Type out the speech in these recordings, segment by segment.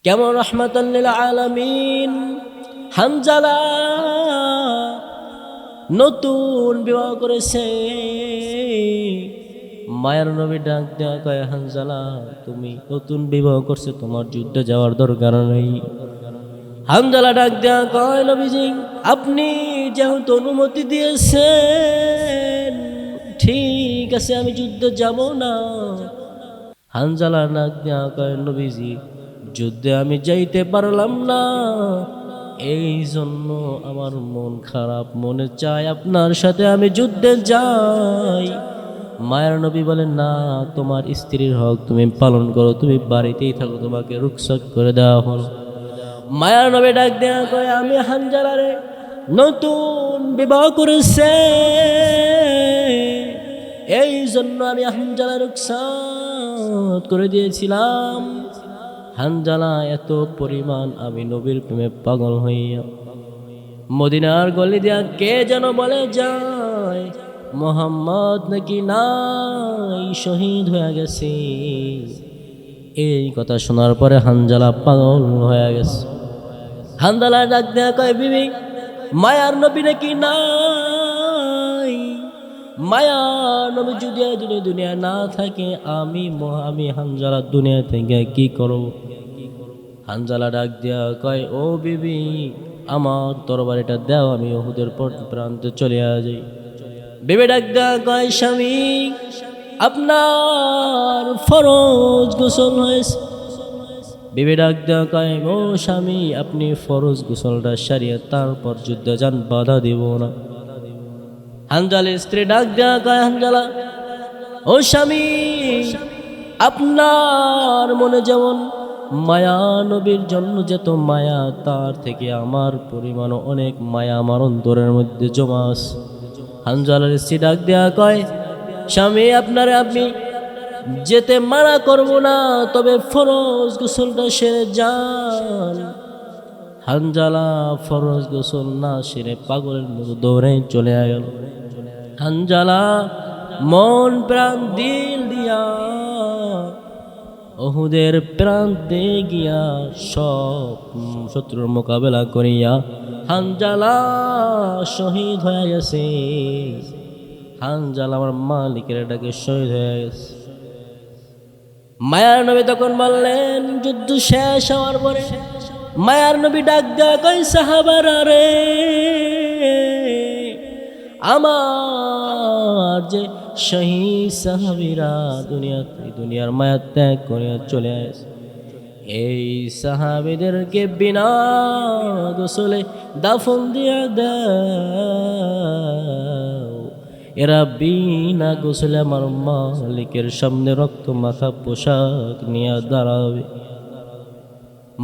কেমন রাহমাতাল লিল আলামিন। হানজালা নতুন বিবাহ করেছে। মায়ের নবী ডাক দেয়া কয়, হানজালা তুমি নতুন বিবাহ করছো, তোমার যুদ্ধে যাওয়ার দরকার নেই। হানজালা ডাক দেয়া কয়, নবীজি আপনি যেহেতু অনুমতি দিয়েছেন, ঠিক আছে আমি যুদ্ধে যাব না। হানজালা ডাক দেয়া কয়, নবীজি যুদ্ধে আমি যাইতে পারলাম না, এই জন্য আমার মন খারাপ, মনে চায় আপনার সাথে আমি যুদ্ধে যাই। মায়ের নবী বলেন, না, তোমার স্ত্রীর হক তুমি পালন করো, তুমি বাড়িতেই থাকো, তোমাকে রুখসত করে দেওয়া হলো। মায়ের নবী ডাক দেয়া কয়, আমি হানজালারে নতুন বিবাহ করেছে, এই জন্য আমি হানজালা রুখসত করে দিয়েছিলাম। হানজালা এত পরিমাণ আমি নবীর প্রেমে পাগল হইয়া মদিনার গলি দিয়া কে যেন বলে যায়, মোহাম্মদ নাকি নাই, শহীদ হয়ে গেছে। এই কথা শোনার পরে হানজালা পাগল হয়ে গেছে। হানজালা ডাক দেয়া কয়, বিবি মায়ার নবী নাকি নাই, মায়ার নবী যদি দুনিয়া না থাকে, আমি হানজালা দুনিয়া থেকে কি করব? হানজালা ডাক দেয়া কয়, ও বিবি আমার তরবারিটা দাও, আমি উহুদের প্রান্তে চলে যাই। বিবি ডাক দেয়া কয়, স্বামী আপনার ফরজ গোসল হয়েছে। বিবি ডাক দেয়া কয়, ও স্বামী আপনি ফরজ গোসলটা সারিয়ে তারপর যুদ্ধে যান, বাধা দিব না। হানজালার স্ত্রী ডাক দেয়া কয়, হানজালা ও স্বামী আপনার মনে যেমন মায়া, নবীর জন্য যত মায়া, তার থেকে আমার পরিমাণ অনেক মায়া আমার অন্তরের মধ্যে জমা আছে। হানজালার স্ত্রী ডাক দেয়া কয়, স্বামী আপনারে আমি যেতে মানা করব না, তবে ফরজ গোসলটা সেরে যান। হানজালা ফরজ গোসল না সেরে পাগলের মতো দৌড়ে চলে গেল। হানজালা মন প্রাণ দিল দিয়া উহুদের প্রান্তে গিয়া সব শত্রুর মোকাবেলা করিয়া হানজালা শহীদ হয়ে গেছে। হানজালা আমার মালিকের ডাকে শহীদ হয়ে গেছে। মায়ার নবী তখন বললেন, যুদ্ধ শেষ হওয়ার পরে মায়ার নবী ডাক দেয়া কয়, সাহাবারা রে, আমার যে শহীদ সাহাবীরা দুনিয়ার মায়া ত্যাগ করে চলে আসে, এই সাহাবীদেরকে বিনা গোসলে দাফন দিয়া দাও। এরা বিনা গোসলে আমার মালিকের সামনে রক্ত মাখা পোশাক নিয়ে দাঁড়াবে।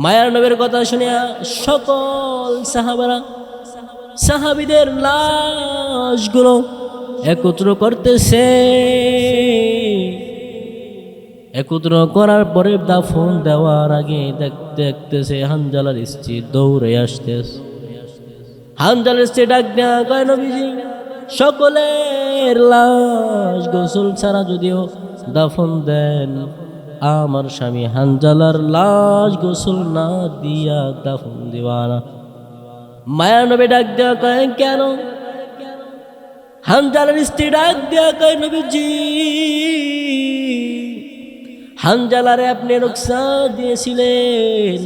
মায়ার নবীর কথা শুনিয়া সকল সাহাবীদের লাশগুলো একত্র করতেছে। একত্র করার পরে দাফন দেওয়ার আগে দেখতেছে হানজালার স্ত্রী দৌড়ে আসতেছে। হানজালার স্ত্রী ডাক দেয়া কয়, নবীজি সকলের লাশ গোসল ছাড়া যদিও দাফন দেন, আমার স্বামী হানজালার লাশ গোসল না দিয়া দাফন দিবা না। মায়া নবী ডাক দেয়া কয়, কেন? হানজালার স্ত্রী ডাক দেয়া কয়, নবীজি হানজালারে আপনি রুখসাত দিয়েছিলেন,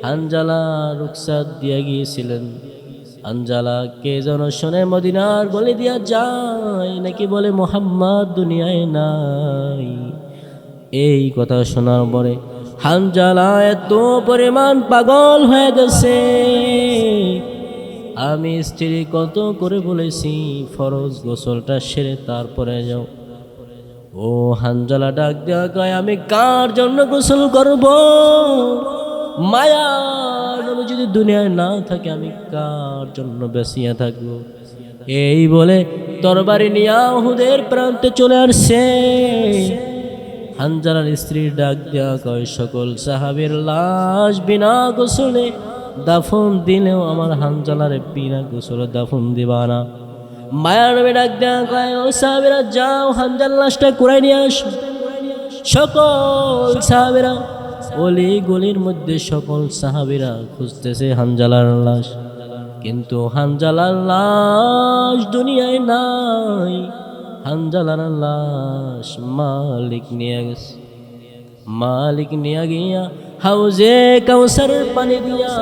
হানজালা রুখসাত দিয়া গিয়েছিলেন। হানজালা কে যেন শোনে মদিনার গলি দিয়া যায়, নাকি বলে মুহাম্মদ দুনিয়ায় নাই। এই কথা শোনার পরে হানজালা এত পরিমাণ পাগল হয়ে গেছে। আমি স্ত্রী কত করে বলেছি ফরজ গোসলটা সেরে তারপরে যাও। ও হানজালা ডাক দেয়া কয়, আমি কার জন্য গোসল করব? মায়া নবী যদি দুনিয়ায় না থাকে, আমি কার জন্য বেঁচিয়ে থাকবো? এই বলে তরবারি নিয়ে উহুদের প্রান্তে চলে আসছে। হানজালার স্ত্রী ডাক দেয়া কয়, সকল সাহাবীর লাশ বিনা গোসলে দাফন দিলেও আমার হানজালারে বিনা গোসলে দাফন দিবা না। মায়ার নবী ডাক দেয়া কয়, ও সাহাবীরা যাও হানজালার লাশটা কুড়াই নিয়ে আসো। সকল সাহাবীরা অলি গলির মধ্যে সকল সাহাবীরা খুঁজতেছে হানজালার লাশ, কিন্তু হানজালার লাশ দুনিয়ায় নাই। হানজালার লাশ মালিক নিয়ে গেছে। মালিক নিয়ে গিয়া হাউজে কাউসারের পানি দিয়া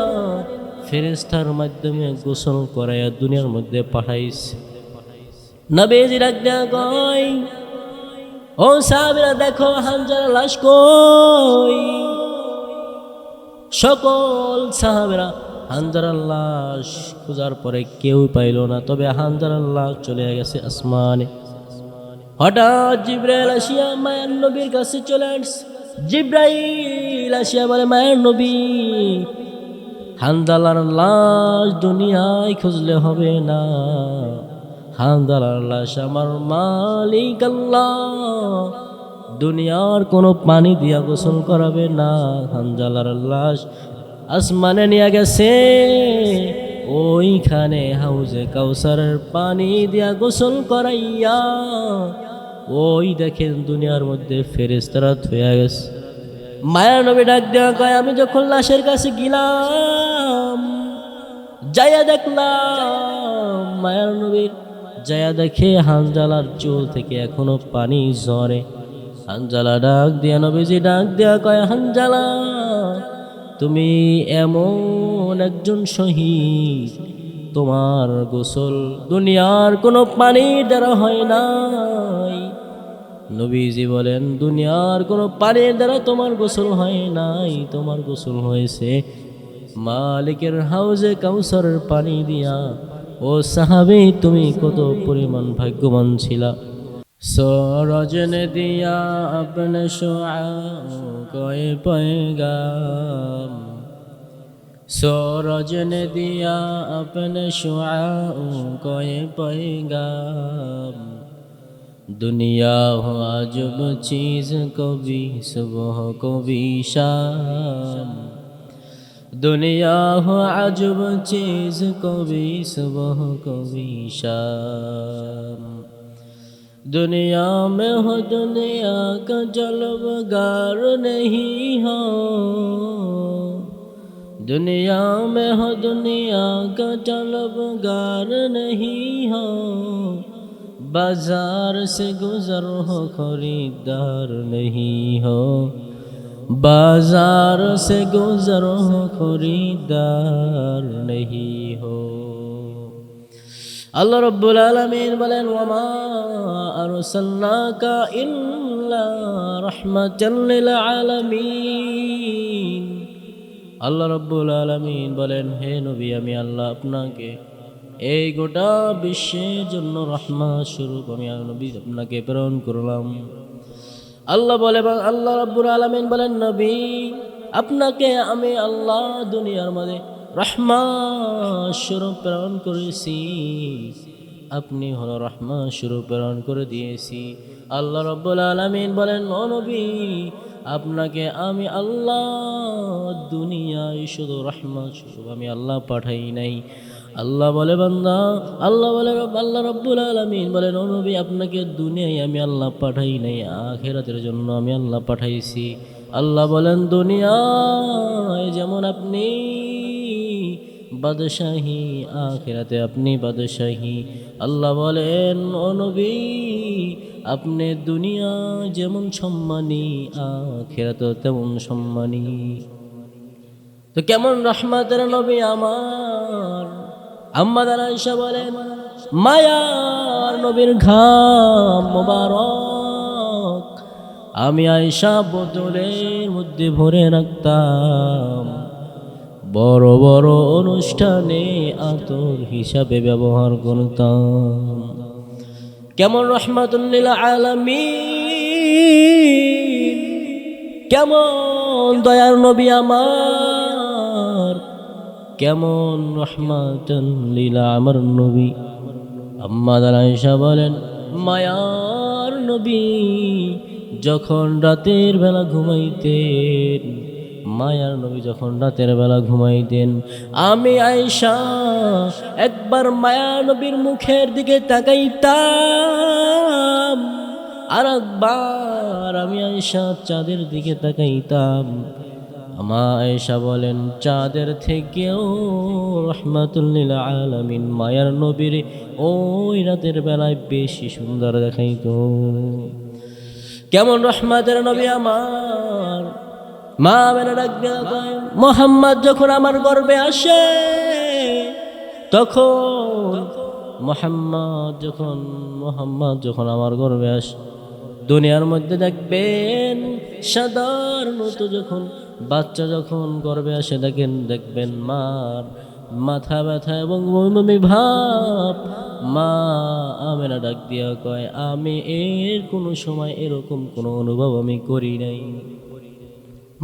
ফেরেশতার মাধ্যমে গোসল করাইয়া দুনিয়ার মধ্যে পাঠাইছে। নবীজি ডাক দেয়া কয়, ও সাহাবীরা দেখো হানজালার লাশ কই। সকল সাহাবীরা হানজালার লাশ খোঁজার পরে কেউ পাইল না, তবে হানজালার লাশ চলে গেছে আসমানে। হঠাৎ জিবরাইল আসিয়া মায়ার নবীর কাছে চলে আসছে। জিবরাইল আসিয়া বলে, মায়ার নবী, হানজালার লাশ দুনিয়ায় খুঁজলে হবে না। হানজালার লাশ আমার মালিক আল্লাহ দুনিয়ার কোনো পানি দিয়া গোসল করাবে না। হানজালার লাশ আসমানে নিয়ে গেছে, ওইখানে হাউজে কাউসারের পানি দিয়া গোসল করাইয়া ওই দেখেন দুনিয়ার মধ্যে ফেরেশতারা থুয়া গেছে। মায়ার নবী ডাক দেওয়া কয়, আমি যখন লাশের কাছে গেলাম, যাইয়া দেখলাম মায়ার নবীর যাইয়া দেখে হানজালার চুল থেকে এখনো পানি ঝরে। হানজালা ডাক দিয়া নবীজি ডাক দেয়া কয়, হানজালা তুমি এমন একজন শহীদ, তোমার গোসল দুনিয়ার কোনো পানির দ্বারা হয় নাই। নবীজি বলেন, দুনিয়ার কোনো পানির দ্বারা তোমার গোসল হয় নাই, তোমার গোসল হয়েছে মালিকের হাউজে কাউসারের পানি দিয়া। ও সাহাবী, তুমি কত পরিমাণ ভাগ্যবান ছিলা। सूरज ने दिया अपने शुआओं को ये पैगाम, सूरज ने दिया अपने शुआओं को ये पैगाम। दुनिया हो अजब चीज़, कभी सुबह कभी शाम। दुनिया हो अजब चीज़, कभी सुबह कभी शाम। दुनिया में हो दुनिया का जलवगार नहीं हो, दुनिया में हो दुनिया का जलवगार नहीं हो। बाजार से गुजर हो खरीदार नहीं हो, बाजार से गुजर हो खरीदार नहीं हो। আল্লাহ রাব্বুল আলামিন বলেন, ওয়ামা আরসালনাকা ইল্লা রাহমাতাল লিল আলামিন। আল্লাহ রাব্বুল আলামিন বলেন, হে নবী, আমি আল্লাহ আপনাকে এই গোটা বিশ্বের জন্য রহমত স্বরূপ আমি নবী আপনাকে প্রেরণ করলাম। আল্লাহ বলে, আল্লাহ রাব্বুল আলামিন বলেন, নবী আপনাকে আমি আল্লাহ দুনিয়ার মধ্যে রহমত স্বরূপ প্রেরণ করেছি, আপনি হলো রহমত স্বরূপ প্রেরণ করে দিয়েছি। আল্লাহ রাব্বুল আলামিন বলেন, ও নবী আপনাকে আমি আল্লাহ দুনিয়ায় শুধু রহমত স্বরূপ আমি আল্লাহ পাঠাই নাই। আল্লাহ বলে, বান্দা, আল্লাহ বলে, আল্লাহ রাব্বুল আলামিন বলেন, ও নবী আপনাকে দুনিয়ায় আমি আল্লাহ পাঠাই নাই, আখিরাতের জন্য আমি আল্লাহ পাঠাইছি। আল্লাহ বলেন, দুনিয়ায় যেমন আপনি বাদশাহী, আখিরাতে আপনি বাদশাহী। আল্লাহ বলেন, ও নবী আপনি দুনিয়া যেমন সম্মানী, আখিরাতে তেমন সম্মানী। তো কেমন রহমতের নবী আমার। আম্মা আয়েশা বলেন, মায়ার নবীর ঘাম মোবারক আমি আয়েশা বোতলের মধ্যে ভরে রাখতাম, বড় বড় অনুষ্ঠানে আতর হিসাবে ব্যবহার করতাম। কেমন রাহমাতুল লিল আলামিন, কেমন দয়ার নবী আমার, কেমন রাহমাতুল লিল আমার নবী। আম্মা আয়েশা বলেন, মায়ার নবী যখন রাতের বেলা ঘুমাইতেন, মায়ার নবী যখন রাতের বেলা ঘুমাইতেন, আমি আয়েশা একবার মায়ার নবীর মুখের দিকে তাকাইতাম, আর একবার আমি আয়েশা চাঁদের দিকে তাকাইতাম। মা আয়েশা বলেন চাঁদের থেকেও রহমাতুল লিল আলামিন মায়ার নবীর ওই রাতের বেলায় বেশি সুন্দর দেখাইতো। কেমন রহমতের নবী আমার। মা আমেনা ডাক দিয়া কয়, মুহাম্মদ যখন আমার গর্ভে আসে তখন মোহাম্মদ যখন আমার গর্ভে আসে, দুনিয়ার মধ্যে দেখবেন সাধারণত যখন বাচ্চা যখন গর্ভে আসে দেখবেন মার মাথা ব্যথা এবং বমি ভাব। মা আমেনা ডাক দিয়া কয়, আমি এর কোনো সময় এরকম কোনো অনুভব আমি করি নাই।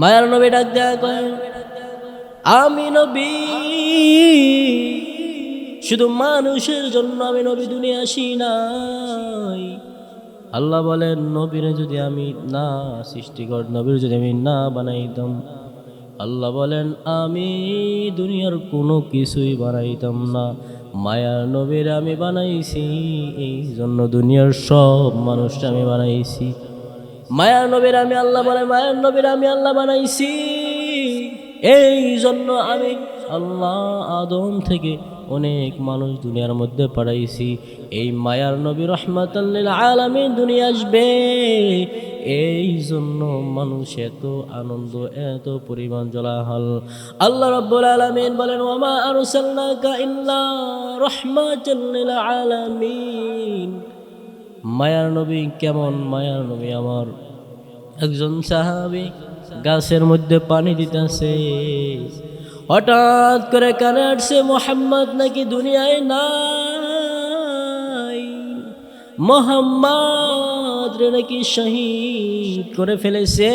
মায়ার নবী ডাক দিয়া কয়, আমি নবী শুধু মানুষের জন্য আমি নবী দুনিয়া আসি নাই। আল্লাহ বলেন নবীরে যদি আমি না সৃষ্টিকর নবীর যদি আমি না বানাইতাম, আল্লাহ বলেন আমি দুনিয়ার কোনো কিছুই বানাইতাম না। মায়ার নবীর আমি বানাইছি, এই জন্য দুনিয়ার সব মানুষটা আমি বানাইছি। মায়ার নবীর আমি আল্লাহ বলে মায়ার নবীর আমি আল্লাহ বানাইছি, এই জন্য আমি আল্লাহ আদম থেকে অনেক মানুষ দুনিয়ার মধ্যে পাঠাইছি। এই মায়ার নবী রহমাতুল লিল আলামিন দুনিয়া আসবে, এই জন্য মানুষ এত আনন্দ এত পরিমাণ জলাহল। আল্লাহ রাব্বুল আলামিন বলেন, ওয়া মা আরসালনাকা ইল্লা রাহমাতাল লিল আলামিন। মায়ার নবী কেমন মায়ার নবী আমার। একজন সাহাবী গাছের মধ্যে পানি দিতেছে, হঠাৎ করে কানে আসছে মুহাম্মদ নাকি দুনিয়ায় নাই, মুহাম্মদ রে নাকি শহীদ করে ফেলেছে।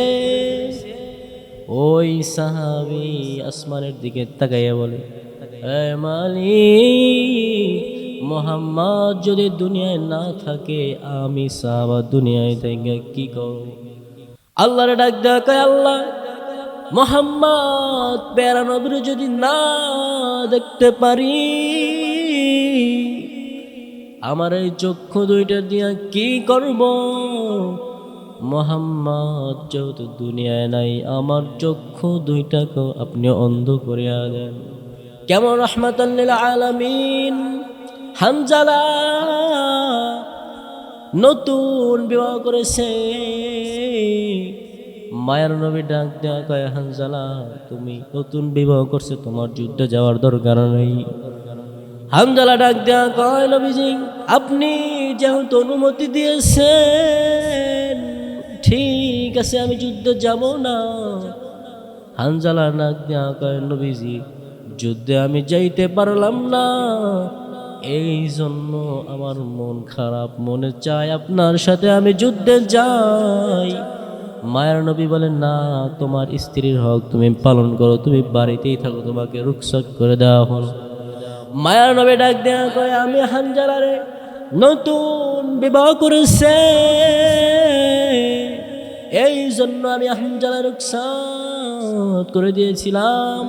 ওই সাহাবী আসমানের দিকে তাকাইয়া বলে, এ মালিক, মুহাম্মদ যদি দুনিয়ায় না থাকে আমি সাহাবা দুনিয়ায় থেকে কি করব? আল্লাহরে ডাক দেয়া কয়, আল্লাহ মুহাম্মদ প্যারা নবীর যদি না দেখতে পারি, আমার এই চক্ষু দুইটা দিয়া কি করব? মুহাম্মদ যেহেতু দুনিয়ায় নাই, আমার চক্ষু দুইটাকেও আপনি অন্ধ করিয়া দেন। কেমন রাহমাতাল লিল আলামিন। হানজালা নতুন বিবাহ করেছে, মায়ের নবী ডাক দেয়া কয়, হানজালা তুমি নতুন বিবাহ করছে, তোমার যুদ্ধে যাওয়ার দরকার নেই। হানজালা ডাক দেয়া কয়, নবীজি আপনি যেহেতু অনুমতি দিয়েছেন ঠিক আছে, আমি যুদ্ধে যাব না। হানজালা ডাক দেয়া কয়, নবীজি যুদ্ধে আমি যাইতে পারলাম না, এই জন্য আমার মন খারাপ, মনে চায় আপনার সাথে আমি যুদ্ধে যাই। মায়ের নবী বলেন, না, তোমার স্ত্রীর হক তুমি পালন করো, তুমি বাড়িতেই থাকো, তোমাকে রুখসত করে দেওয়া হলো। মায়ের নবী ডাক দেয়া কয়, আমি হানজালারে নতুন বিবাহ করেছে, এই জন্য আমি হানজালা রুখসত করে দিয়েছিলাম।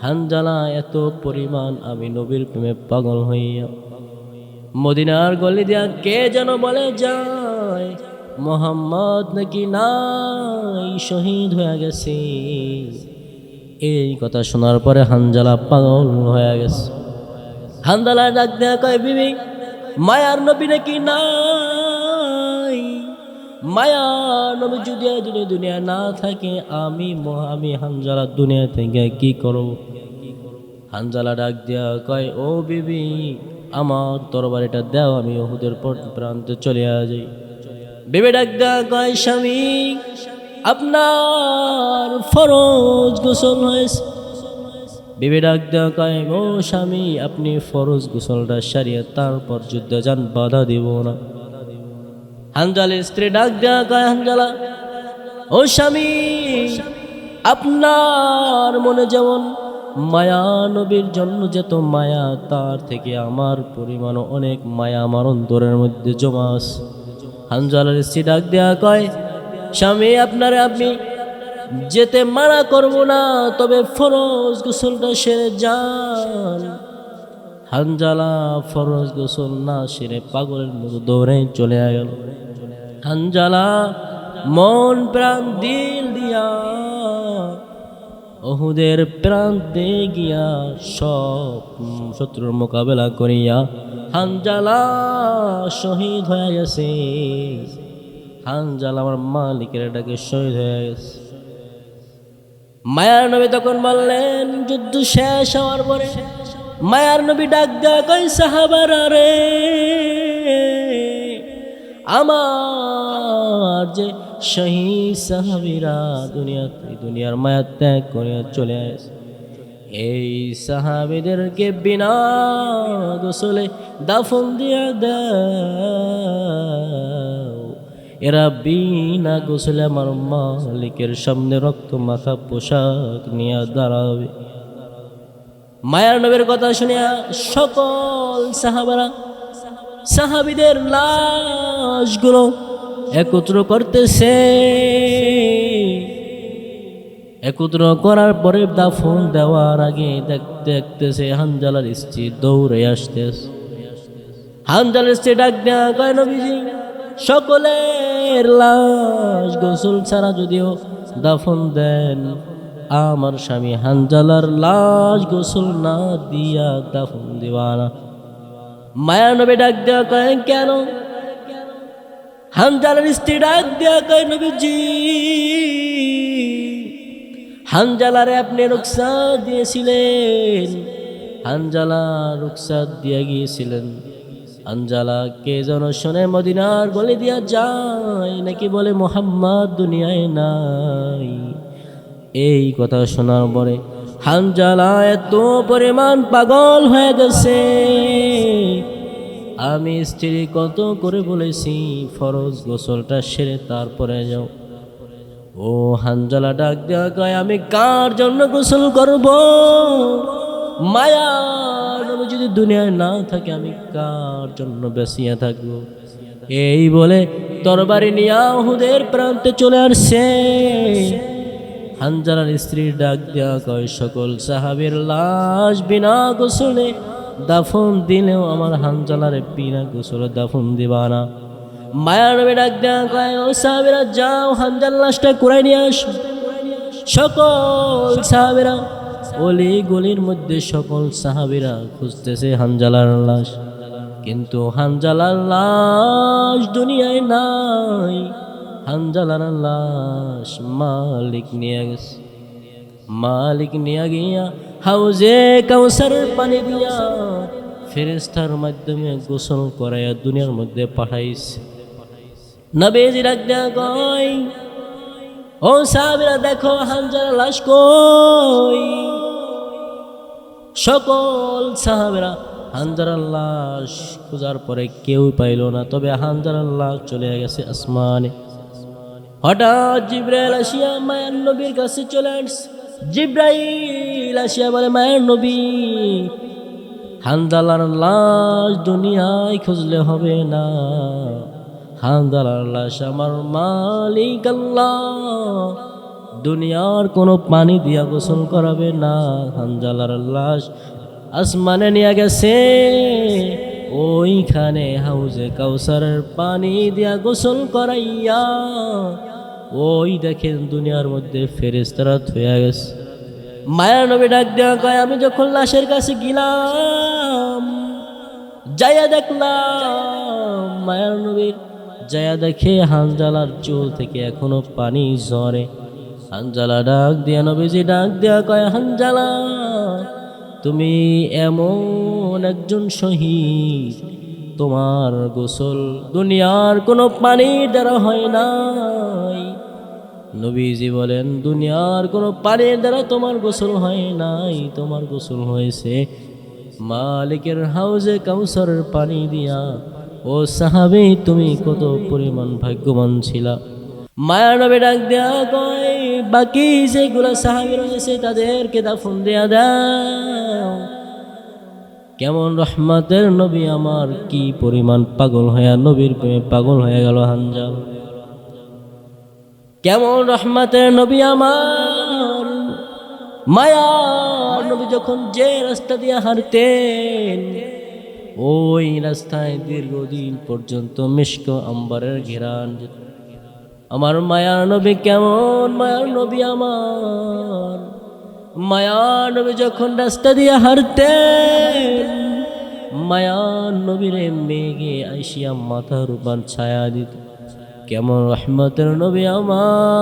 হানজালা এত পরিমাণ আমি নবীর প্রেমে পাগল হইয়া মদিনার গলি দিয়া কে যেন বলে যায় মুহাম্মদ নাকি নাই, শহীদ হয়ে গেছে। এই কথা শোনার পরে হানজালা পাগল হয়ে গেছে। হানজালা ডাক দেয়া কয়, বিবি মায়ার নবী নাকি নাই, মায়ার নবী যদি দুনিয়া না থাকে আমি হানজালা দুনিয়া থেকে কি করব? হানজালা ডাক দেয়া কয়, ও বিবি আমার তরবারিটা দাও, আমি উহুদের প্রান্তে চলে যাই। বিবি ডাক দেয়া কয়, স্বামী আপনার ফরজ গোসল হয়েছে। বিবি ডাক দেয়া কয়, ও স্বামী আপনি ফরজ গোসলটা সারিয়ে তারপর যুদ্ধে যান, বাধা দিব না। হানজালার স্ত্রী ডাক দেয়া কয়, হানজালা ও স্বামী আপনার মনে যেমন মায়া নবীর জন্য যেত মায়া, তার থেকে আমার পরিমাণ অনেক মায়া আমার অন্তরের মধ্যে জমা আছে। হানজালার স্ত্রী ডাক দেয়া কয়, স্বামী আপনারে আমি যেতে মানা করব না, তবে ফরজ গোসলটা সেরে যান। হানজালা ফরজ গোসল না সেরে পাগলের মতো দৌড়ে চলে গেল। হানজালা মন প্রাণ দিল দিয়া উহুদের প্রান্তে গিয়া সব শত্রুর মোকাবেলা করিয়া হানজালা শহীদ হয়ে গেছে। হানজালা আমার মালিকের ডাকে শহীদ হয়ে গেছে। মায়ার নবী তখন বললেন, যুদ্ধ শেষ হওয়ার পরে মায়ার নবী ডাক দেয়া কই, সাহাবারা রে, আমার যে শহীদ সাহাবীরা দুনিয়ার মায়া ত্যাগ করে চলে আসে, এই সাহাবীদেরকে বিনা গোসলে দাফন দিয়া দাও। এরা বিনা গোসলে আমার মালিকের সামনে রক্ত মাখা পোশাক নিয়ে দাঁড়াবে। মায়ার নবীর কথা শুনিয়া সকল সাহাবীদের লাশগুলো একত্র করতেছে। একত্র করার পরে দাফন দেওয়ার আগে দেখতেছে হানজালার স্ত্রী দৌড়ে আসতেছে। হানজালার স্ত্রী ডাক দেয়া কয়, নবীজি, সকলের লাশ গোসল ছাড়া যদিও দাফন দেন, আমার স্বামী হানজালার লাশ গোসল না দিয়া দাফন দিবা না। মায়ার নবী ডাক দেয়া কয়, কেন? হানজালার স্ত্রী ডাক দেয়া কয়, নবীজি, হানজালারে আপনি রুখসাত দিয়েছিলেন, হানজালা রুখসাত দিয়ে গিয়েছিলেন। হানজালা কে যেন শোনে মদিনার গলি দিয়া যায় নাকি বলে মুহাম্মদ দুনিয়ায় নাই। এই কথা শোনার পরে হানজালা এত পরিমাণ পাগল হয়ে গেছে। আমি স্ত্রী কত করে বলেছি ফরজ গোসলটা সেরে তারপরে যাও। ও হানজালা ডাক দেয়া কয়, আমি কার জন্য গোসল করব? মায়ার নবী যদি দুনিয়ায় না থাকে আমি কার জন্য বেঁচিয়া থাকবো? এই বলে তরবারি নিয়া উহুদের প্রান্তে চলে আসছে। হানজালার স্ত্রী ডাক দেয়া কয়, সকল সাহাবীর লাশ বিনা গোসলে দাফন দিলেও আমার হানজালারে বিনা গোসলে দাফন দিবা না। মায়ার নবী ডাক দেয়া কয়, ও সাহাবীরা যাও, হানজালার লাশটা কুড়াই নিয়ে আসো। সকল সাহাবীরা অলি গলির মধ্যে সকল সাহাবীরা খুঁজতেছে হানজালার লাশ, কিন্তু হানজালার লাশ দুনিয়ায় নাই। হানজালার লাশ মালিক নিয়ে গেছে। মালিক নিয়ে গিয়া হাউজে কাউসারের পানি দিয়া ফেরেশতার মাধ্যমে গোসল করাইয়া দুনিয়ার মধ্যে পাঠাইছে। নবীজি ডাক দেয়া কয়, ও সাহাবীরা দেখো হানজালার লাশ কই? সকল সাহাবীরা হানজালার লাশ খোঁজার পরে কেউ পাইল না, তবে হানজালার লাশ চলে গেছে আসমানে। হঠাৎ জিবরাইল আসিয়া মায়ার নবীর কাছে চলে আসছে। জিবরাইল আসিয়া বলে, মায়ার নবী, হানজালার লাশ দুনিয়ায় খুঁজলে হবে না, হানজালার লাশ আমার মালিক আল্লাহ দুনিয়ার কোনো পানি দিয়া গোসল করাবে না। হানজালার লাশ আসমানে নিয়ে গেছে, ওইখানে হাউজে কাউসারের পানি দিয়া গোসল করাইয়া ওই দেখেন দুনিয়ার মধ্যে ফেরেশতারা থইয়া গেছে। মায়ার নবী ডাক দেয়া কয়, আমি যখন লাশের কাছে গেলাম, যাইয়া দেখলাম মায়ার নবীর যাইয়া দেখে হানজালার চুল থেকে এখনো পানি ঝরে। হানজালা ডাক দিয়া নবীজি ডাক দেয়া কয়, হানজালা, তুমি এমন একজন শহীদ, তোমার গোসল দুনিয়ার কোনো পানির দ্বারা হয় নাই। নবীজি বলেন, দুনিয়ার কোনো পানির দ্বারা তোমার গোসল হয় নাই, তোমার গোসল হয়েছে মালিকের হাউজে কাউসারের পানি দিয়া। ও সাহাবী, তুমি কত পরিমাণ ভাগ্যবান ছিলা। মায়ার নবী ডাক দেয়া কয়, বাকি যেগুলো সাহাবী রয়েছে তাদেরকে দাফন দেয়া দাও। কেমন রহমতের নবী আমার, কি পরিমাণ পাগল হয়ে নবীর প্রেমে পাগল হয়ে গেল হানজালা। কেমন রহমতের নবী আমার। মায়ার নবী যখন যে রাস্তা দিয়ে হাঁটতেন, ওই রাস্তায় দীর্ঘদিন পর্যন্ত মিশক আম্বরের ঘেরান। আমার মায়ার নবী কেমন মায়ার নবী আমার। মায়ার নবী যখন রাস্তা দিয়ে হাঁটতেন, মায়ার নবীরে মেঘে আইসিয়া মাথার উপর ছায়া দিত। কেমন রহমতের নবী আমার।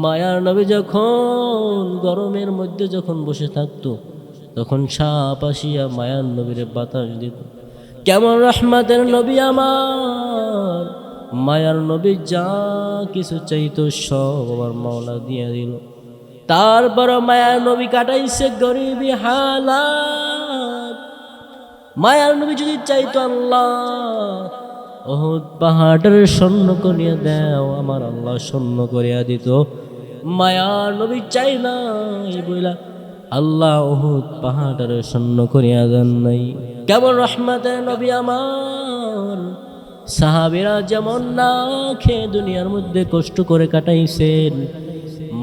মায়ার নবী যখন গরমের মধ্যে যখন বসে থাকতো, তখন সাপ আসিয়া মায়ার নবীরে বাতাস দিত। কেমন রহমতের নবী আমার। মায়ার নবী যা কিছু চাইতো সব আমার মাওলা দিয়ে দিল। তারপর মায়ার নবী কাটাইছে গরিবী হালাত। মায়ার নবী যদি চাইতো আল্লাহ উহুদ পাহাড়ের স্বর্ণ করিয়া দাও, আমার আল্লাহ স্বর্ণ করিয়া দিত। মায়ার নবী চাই নাই বইলা আল্লাহ উহুদ পাহাড়ের স্বর্ণ করিয়া দেন নাই। কেমন রহমতের নবী আমার। সাহাবীরা যেমন না খেয়ে দুনিয়ার মধ্যে কষ্ট করে কাটাইছেন,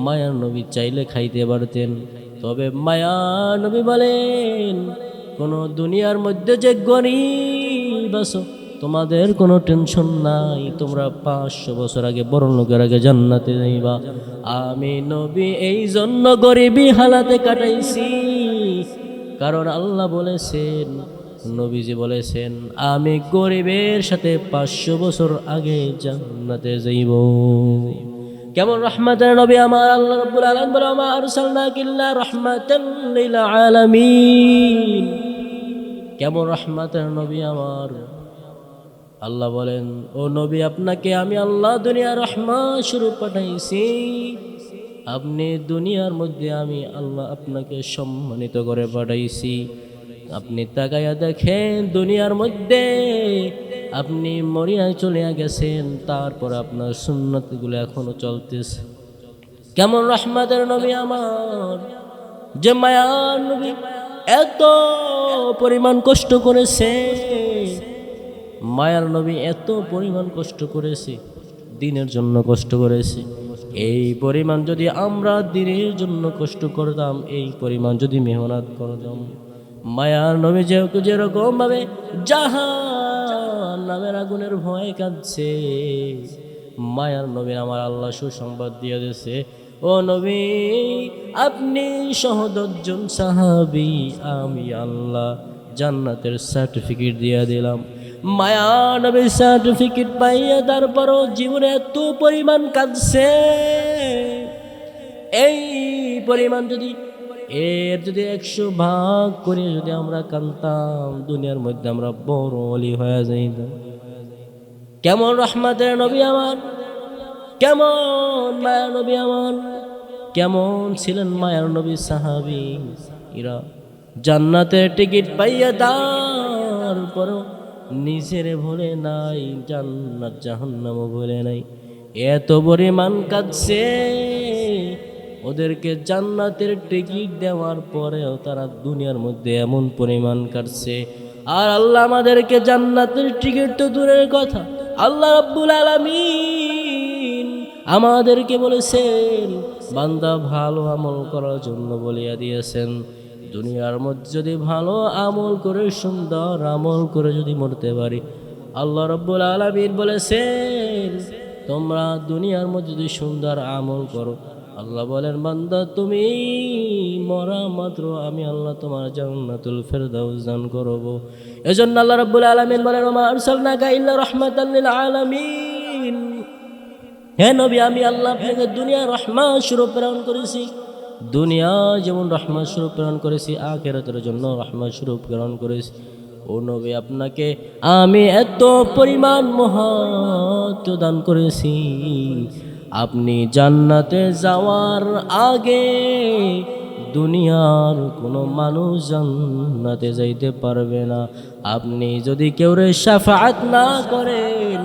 মায়ার নবী চাইলে খাইতে পারতেন। তবে মায়ার নবী বলেন, কোন দুনিয়ার মধ্যে যে গরিব আছো, তোমাদের কোনো টেনশন নাই, তোমরা 500 বছর আগে বড় লোকের আগে জান্নাতে যাইবা। আমি নবী এই জন্য গরিবী হালাতে কাটাইছি, কারণ আল্লাহ বলেছেন, নবীজি বলেছেন, আমি গরিবের সাথে 500 বছর আগে জান্নাতে যাইব। কেমন রহমতের নবী আমার। আল্লাহ রাব্বুল আলামিন বলেন, মা আরসালনাকা ইল্লা রাহমাতাল লিল আলামিন। কেমন রহমতের নবী আমার। আল্লাহ বলেন, ও নবী, আপনাকে আমি আল্লাহ দুনিয়ার রহমত স্বরূপ পাঠাইছি। আপনি দুনিয়ার মধ্যে আমি আল্লাহ আপনাকে সম্মানিত করে পাঠাইছি। আপনি তাকাইয়া দেখেন, দুনিয়ার মধ্যে আপনি মরিয়া চলে গেছেন, তারপর আপনার সুন্নতগুলো এখনো চলতেছে। কেমন রহমতের নবী আমার। যে মায়ার নবী এত পরিমাণ কষ্ট করেছে, মায়ার নবী এত পরিমাণ কষ্ট করেছে, দিনের জন্য কষ্ট করেছে। এই পরিমাণ যদি আমরা দিনের জন্য কষ্ট করতাম, এই পরিমাণ যদি মেহনত করতাম, মায়ার নবী যেরকম ভাবে জাহান্নামের আগুনের ভয় কাঁদছে, মায়ার নবী আমার আল্লাহ সুসংবাদ দিয়ে দিয়েছে, ও নবী, আপনি সহ 10 জন সাহাবী আমি আল্লাহ জান্নাতের সার্টিফিকেট দিয়ে দিলাম। মায়া নবী সার্টিফিকেট পাইয়া তারপরও জীবনে এত পরিমাণ কাঁদছে। এই পরিমাণ যদি এর যদি 100 ভাগ করে যদি আমরা কাঁদতাম, দুনিয়ার মধ্যে আমরা বড় অলি হয়ে যাইতাম। কেমন রহমতের নবী আমার। কেমন মায়ার নবী আমার। কেমন ছিলেন মায়ার নবী সাহাবী। এরা জান্নাতের টিকিট পাইয়া তারপরও নিজের ভুলে নাই, জান্নাত জাহান্নামও ভুলে নাই। এত পরিমাণ কাঁদছে, ওদেরকে জান্নাতের টিকিট দেওয়ার পরেও তারা দুনিয়ার মধ্যে এমন পরিমাণ কাটছে। আর আল্লাহ আমাদেরকে জান্নাতের টিকিট তো দূরের কথা, আল্লাহ রাব্বুল আলামিন আমাদেরকে বলেছেন, বান্দা ভালো আমল করার জন্য বলিয়া দিয়েছেন। দুনিয়ার মধ্যে যদি ভালো আমল করে, সুন্দর আমল করে যদি মরতে পারি, আল্লাহ রাব্বুল আলামিন বলেছেন, তোমরা দুনিয়ার মধ্যে যদি সুন্দর আমল করো, আল্লাহ বলেন, বান্দা তুমি মরা মাত্র আমি আল্লাহ তোমার জান্নাতুল ফেরদাউস দান করব। এজন্য আল্লাহ রাব্বুল আলামিন বলেন, ওয়া মা আরসালনাকা ইল্লা রাহমাতাল লিল আলামিন। হে নবী, আমি আল্লাহ আপনাকে দুনিয়ার রহমত স্বরূপ প্রেরণ করেছি। দুনিয়া যেমন রহমত স্বরূপ প্রেরণ করেছি, আখিরাতের জন্য রহমত স্বরূপ প্রেরণ করেছি। ও নবী, আপনাকে আমি এত পরিমাণ মহত্ব দান করেছি, আপনি জান্নাতে যাওয়ার আগে দুনিয়ার কোনো মানুষ জান্নাতে যাইতে পারবে না। আপনি যদি কেউরে শাফাআত না করেন,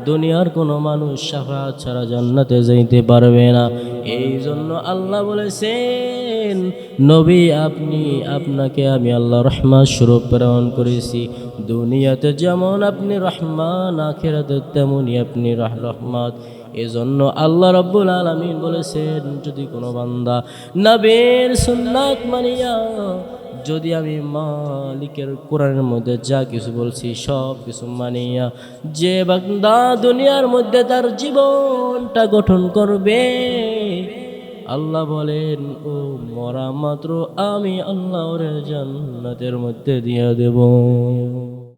দুনিয়ার কোনো মানুষ শাফাআত ছাড়া জান্নাতে যাইতে পারবে না। এই জন্য আল্লাহ বলেছেন, নবী, আপনাকে আমি আল্লাহ রহমত স্বরূপ প্রেরণ করেছি। দুনিয়াতে যেমন আপনি রহমান, আখিরাতে তেমনই আপনি রহমত। এজন্য আল্লাহ রাব্বুল আলামিন বলেছেন, যদি কোনো বান্দা নবীর সুন্নাত মানিয়া, যদি আমি মালিকের কোরআনের মধ্যে যা কিছু বলছি সব কিছু মানিয়া, যে বান্দা দুনিয়ার মধ্যে তার জীবনটা গঠন করবে, আল্লাহ বলেন ও মরা মাত্র আমি আল্লাহ ওরে জান্নাতের মধ্যে দিয়ে দেব।